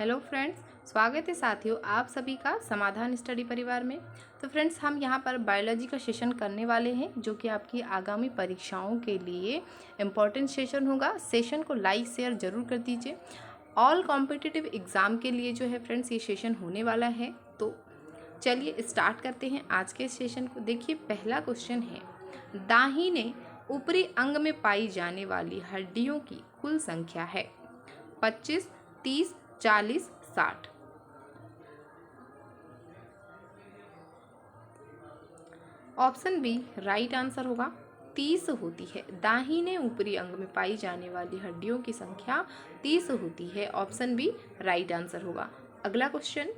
Hello friends, स्वागत है साथियों आप सभी का समाधान स्टडी परिवार में। तो फ्रेंड्स, हम यहाँ पर बायोलॉजी का सेशन करने वाले हैं जो कि आपकी आगामी परीक्षाओं के लिए इम्पॉर्टेंट सेशन होगा। सेशन को लाइक शेयर ज़रूर कर दीजिए। ऑल कॉम्पिटिटिव एग्ज़ाम के लिए जो है फ्रेंड्स ये सेशन होने वाला है। तो चलिए स्टार्ट करते हैं आज के सेशन को। देखिए, पहला क्वेश्चन है, दाहिने ऊपरी अंग में पाई जाने वाली हड्डियों की कुल संख्या है 25, 30, 40, 60। ऑप्शन बी राइट आंसर होगा। 30 होती है। दाहिने ऊपरी अंग में पाई जाने वाली हड्डियों की संख्या 30 होती है। ऑप्शन बी राइट आंसर होगा। अगला क्वेश्चन,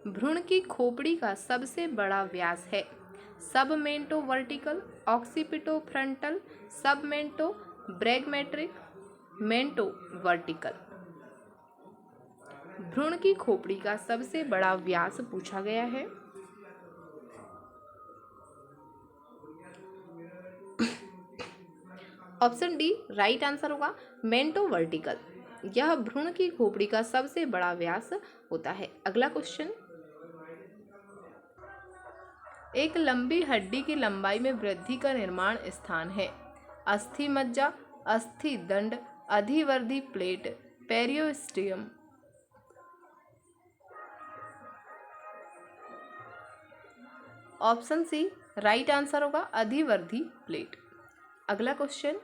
भ्रूण की खोपड़ी का सबसे बड़ा व्यास है सबमेंटो वर्टिकल, ऑक्सीपिटो फ्रंटल, सबमेंटो ब्रैगमेट्रिक, मेंटो वर्टिकल। भ्रूण की खोपड़ी का सबसे बड़ा व्यास पूछा गया है। ऑप्शन डी राइट आंसर होगा, मेंटो वर्टिकल। यह भ्रूण की खोपड़ी का सबसे बड़ा व्यास होता है। अगला क्वेश्चन, एक लंबी हड्डी की लंबाई में वृद्धि का निर्माण स्थान है अस्थि मज्जा, अस्थि दंड, अधिवर्धी plate, periosteum. Option C right answer होगा, अधिवर्धी प्लेट। अगला क्वेश्चन,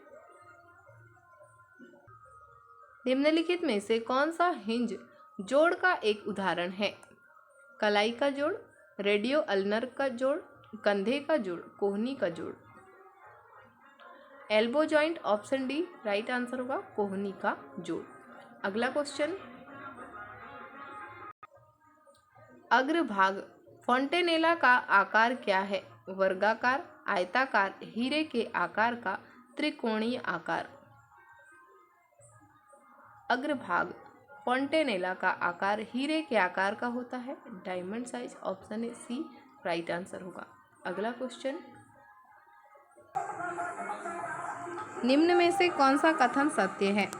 निम्नलिखित में से कौन सा हिंज जोड़ का एक उदाहरण है? कलाई का जोड़, रेडियो अल्नर का जोड़, कंधे का जोड़, कोहनी का जोड़। Elbow joint. Option D right answer होगा, कोहनी का जोड़। अगला क्वेश्चन, अग्रभाग फॉन्टेनेला का आकार क्या है? वर्गाकार, आयताकार, हीरे के आकार का, त्रिकोणीय आकार। अग्रभाग फॉन्टेनेला का आकार हीरे के आकार का होता है, diamond size. Option A C right answer होगा। अगला क्वेश्चन, निम्न में से कौन सा कथन सत्य है?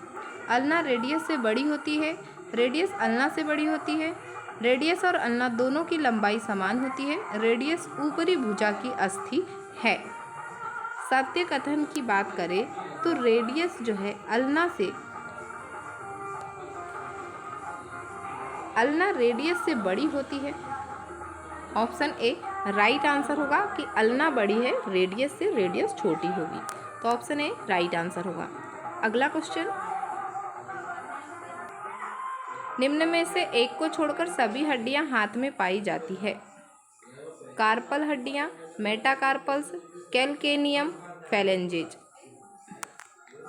अल्ना रेडियस से बड़ी होती है, रेडियस अल्ना से बड़ी होती है, रेडियस और अल्ना दोनों की लंबाई समान होती है, रेडियस ऊपरी भुजा की अस्थि है। सत्य कथन की बात करें तो रेडियस जो है अल्ना रेडियस से बड़ी होती है। ऑप्शन ए राइट आंसर होगा कि अल्ना बड़ी है रेडियस से, रेडियस छोटी होगी। तो ऑप्शन ए राइट आंसर होगा। अगला क्वेश्चन, निम्न में से एक को छोड़कर सभी हड्डियां हाथ में पाई जाती है? कार्पल हड्डियां, मेटाकार्पल्स, कैल्केनियम, फैलेंजेज।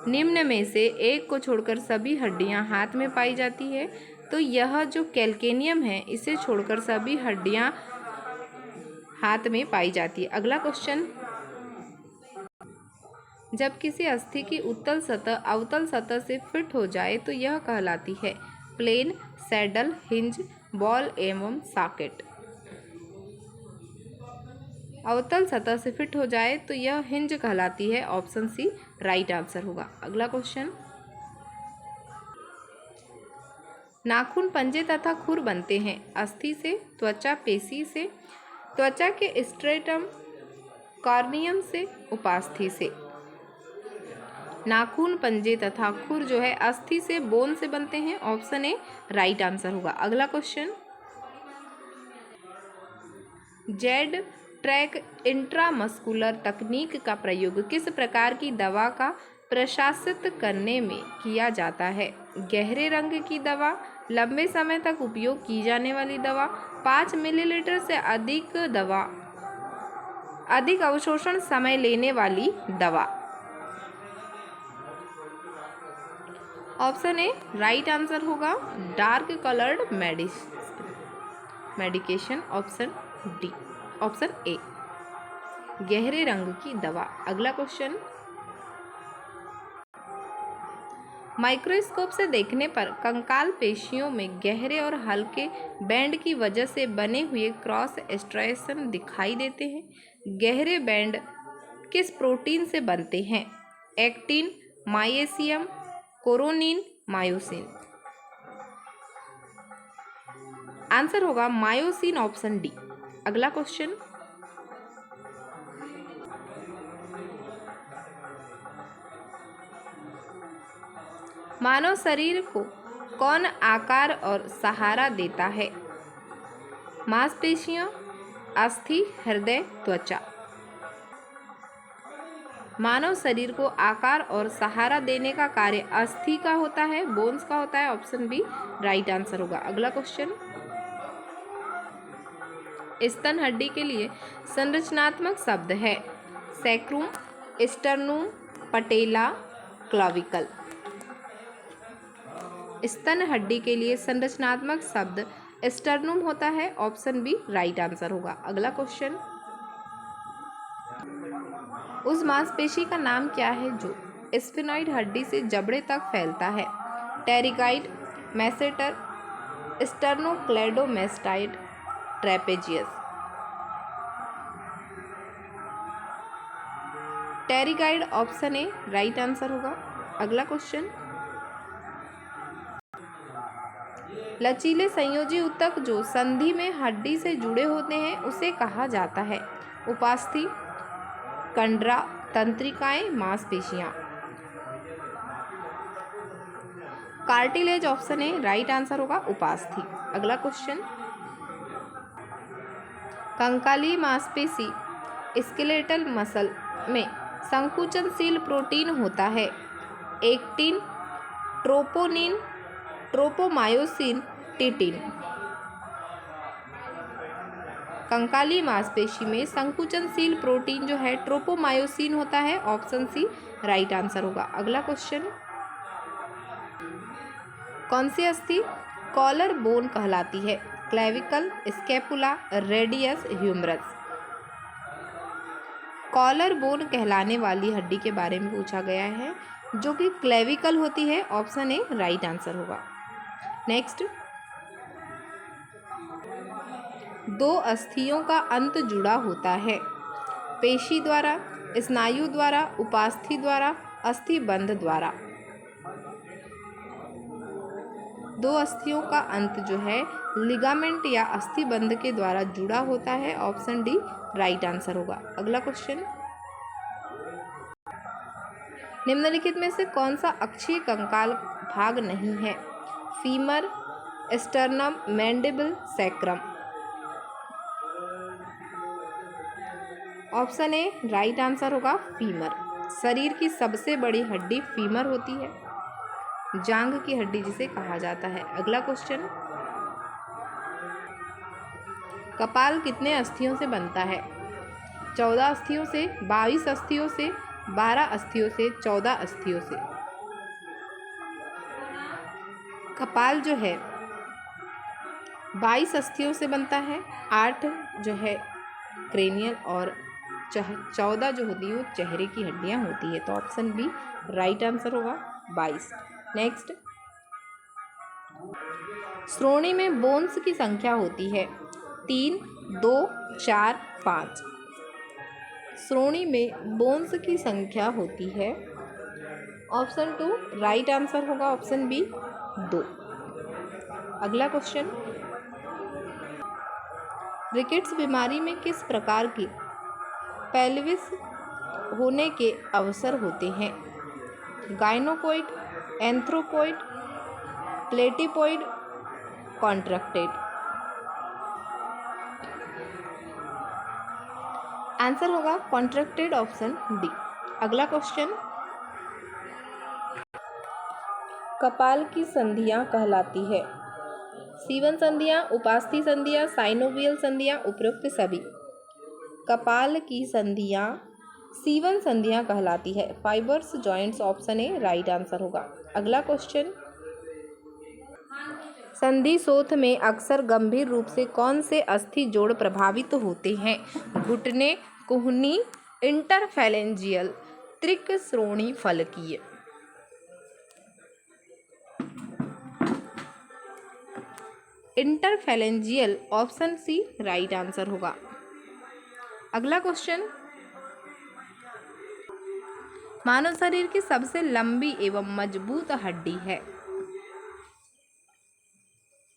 निम्न में से एक को छोड़कर सभी हड्डियां हाथ में पाई जाती है, तो यह जो कैल्केनियम है इसे छोड़कर सभी हड्डियां हाथ में पाई जाती है। अगला क्वेश्चन, जब किसी अस्थि की उत्तल सतह अवतल सतह से फिट हो जाए तो यह कहलाती है प्लेन, सैडल, हिंज, बॉल एवं सॉकेट। अवतल सतह से फिट हो जाए तो यह हिंज कहलाती है। ऑप्शन सी राइट आंसर होगा। अगला क्वेश्चन, नाखून पंजे तथा खुर बनते हैं अस्थि से, त्वचा पेशी से, त्वचा के स्ट्रेटम कॉर्नियम से, उपास्थि से। नाखून पंजे तथा खुर जो है अस्थि से, बोन से बनते हैं। ऑप्शन ए राइट आंसर होगा। अगला क्वेश्चन, जेड ट्रैक इंट्रामस्कुलर तकनीक का प्रयोग किस प्रकार की दवा का प्रशासित करने में किया जाता है? गहरे रंग की दवा, लंबे समय तक उपयोग की जाने वाली दवा, 5 मिलीलीटर से अधिक दवा, अधिक अवशोषण समय लेने वाली दवा। ऑप्शन ए राइट आंसर होगा, dark coloured medication. Option D, option A गहरे रंग की दवा। अगला क्वेश्चन, माइक्रोस्कोप से देखने पर कंकाल पेशियों में गहरे और हल्के बैंड की वजह से बने हुए क्रॉस स्ट्राइएशन दिखाई देते हैं। गहरे बैंड किस प्रोटीन से बनते हैं? एक्टिन, माइएसियम, कोरोनिन, मायोसिन। आंसर होगा मायोसिन, ऑप्शन डी। अगला क्वेश्चन, मानव शरीर को कौन आकार और सहारा देता है? मांसपेशियां, अस्थि, हृदय, त्वचा। मानव शरीर को आकार और सहारा देने का कार्य अस्थि का होता है, बोन्स का होता है, ऑप्शन बी राइट आंसर होगा। अगला क्वेश्चन, स्तन हड्डी के लिए संरचनात्मक शब्द है सैक्रूम, स्टर्नूम, पटेला, क्लाविकल। स्तन हड्डी के लिए संरचनात्मक शब्द स्टर्नूम होता है, ऑप्शन बी राइट आंसर होगा। अगला क्वेश्चन, उस मांसपेशी का नाम क्या है जो स्फेनॉइड हड्डी से जबड़े तक फैलता है? Pterygoid, masseter, sternocleidomastoid, trapezius. Pterygoid, option A right answer होगा। अगला क्वेश्चन, लचीले संयोजी ऊतक जो संधि में हड्डी से जुड़े होते हैं उसे कहा जाता है? उपास्थि, कंडरा, तंत्रिकाएं, मांसपेशियां। Cartilage, option A right answer होगा, उपास्थि। अगला क्वेश्चन, कंकाली मांसपेशी स्केलेटल मसल में संकुचनशील प्रोटीन होता है? Actin, troponin, tropomyosin, titin. कंकाली मांसपेशी में संकुचनशील प्रोटीन जो है ट्रोपोमायोसिन होता है, ऑप्शन सी राइट आंसर होगा। अगला क्वेश्चन, कौन सी अस्थि कॉलर बोन कहलाती है? Clavicle, scapula, radius, humerus. Collar bone कहलाने वाली हड्डी के बारे में पूछा गया है जो कि क्लेविकल होती है, ऑप्शन ए राइट आंसर होगा। नेक्स्ट, दो अस्थियों का अंत जुड़ा होता है पेशी द्वारा, स्नायु द्वारा, उपास्थि द्वारा, अस्थिबंध द्वारा। दो अस्थियों का अंत जो है लिगामेंट या अस्थिबंध के द्वारा जुड़ा होता है, ऑप्शन डी राइट आंसर होगा। अगला क्वेश्चन, निम्नलिखित में से कौन सा अक्षीय कंकाल भाग नहीं है? Femur, sternum, mandible, sacrum. Option A right answer होगा, फीमर। शरीर की सबसे बड़ी हड्डी फीमर होती है, जांघ की हड्डी जिसे कहा जाता है। अगला क्वेश्चन, कपाल कितने अस्थियों से बनता है? 14 अस्थियों से, 22 अस्थियों से, 12 अस्थियों से, 14 अस्थियों से। कपाल जो है 22 अस्थियों से बनता है, 8 जो है क्रेनियल और 14 जो होती है वो चेहरे की हड्डियां होती है, तो ऑप्शन बी राइट आंसर होगा, 22। नेक्स्ट, श्रोणि में बोन्स की संख्या होती है 3, 2, 4, 5। श्रोणि में बोन्स की संख्या होती है, ऑप्शन 2 राइट आंसर होगा, ऑप्शन बी 2। अगला क्वेश्चन, रिकेट्स बीमारी में किस प्रकार की पेल्विस होने के अवसर होते हैं? गाइनोकोइड, एंथ्रोपोइड, प्लेटिपोइड, कॉन्ट्रैक्टेड। आंसर होगा कॉन्ट्रैक्टेड, ऑप्शन डी। अगला क्वेश्चन, कपाल की संधियां कहलाती है? सीवन संधियां, उपास्थि संधियां, साइनोवियल संधियां, उपरोक्त सभी। कपाल की संधियां सीवन संधियां कहलाती है, fibres joints, option A right answer होगा। अगला क्वेश्चन, संधि शोथ में अक्सर गंभीर रूप से कौन से अस्थि जोड़ प्रभावित होते हैं? घुटने, कुहनी, इंटरफेलेंजियल, त्रिकश्रोणी, फलकीय। Interphalangeal, option C right answer होगा। अगला क्वेश्चन, मानव शरीर की सबसे लंबी एवं मजबूत हड्डी है?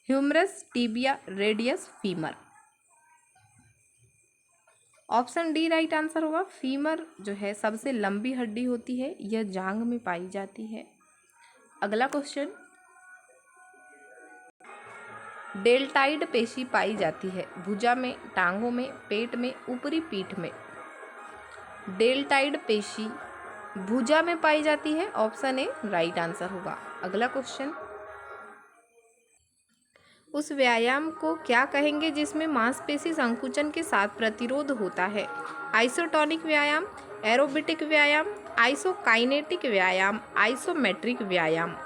Humerus, tibia, radius, femur. Option D right answer होगा। फीमर जो है सबसे लंबी हड्डी होती है, यह जांघ में पाई जाती है। अगला क्वेश्चन, डेल्टाइड पेशी पाई जाती है भुजा में, टांगों में, पेट में, ऊपरी पीठ में। डेल्टाइड पेशी भुजा में पाई जाती है, ऑप्शन ए राइट आंसर होगा। अगला क्वेश्चन, उस व्यायाम को क्या कहेंगे जिसमें मांसपेशी संकुचन के साथ प्रतिरोध होता है? आइसोटोनिक व्यायाम, एरोबिटिक व्यायाम, आइसोकाइनेटिक व्यायाम, आइसोमेट्रिक व्यायाम।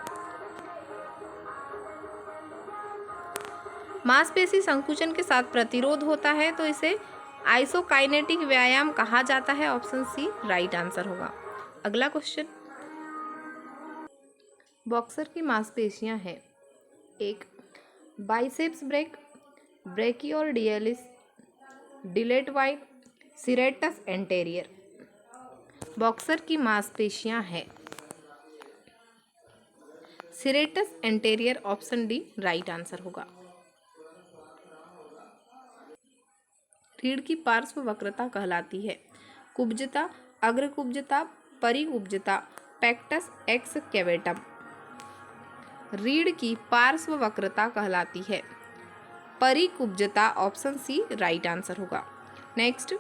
मांसपेशी संकुचन के साथ प्रतिरोध होता है तो इसे आइसोकाइनेटिक व्यायाम कहा जाता है, ऑप्शन सी राइट आंसर होगा। अगला क्वेश्चन, बॉक्सर की मांसपेशियां हैं, एक biceps brachii, brachioradialis, deltoid, serratus anterior. Boxer की मांसपेशियां हैं serratus anterior, option D right answer होगा। रीढ़ की पार्श्व वक्रता कहलाती है? कुब्जता, अग्रकुब्जता, परिकुब्जता, पेक्टस एक्सकैवेटम। रीढ़ की पार्श्व वक्रता कहलाती है परिकुब्जता, ऑप्शन सी राइट आंसर होगा। नेक्स्ट,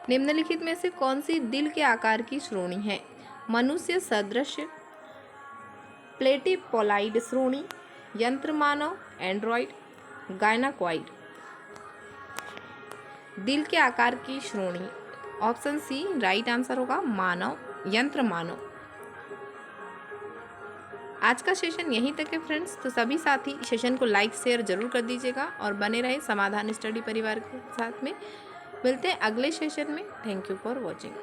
निम्नलिखित में से कौन सी दिल के आकार की श्रोणी है? मनुष्य सदृश, प्लेटिपोलाइड श्रोणी, यंत्र मानव, एंड्रॉइड, गायनाकॉइड। दिल के आकार की श्रोणी, ऑप्शन सी राइट आंसर होगा, मानव, यंत्र मानव। आज का सेशन यहीं तक है फ्रेंड्स, तो सभी साथी सेशन को लाइक शेयर जरूर कर दीजिएगा और बने रहे समाधान स्टडी परिवार के साथ में। मिलते हैं अगले सेशन में। Thank you for watching.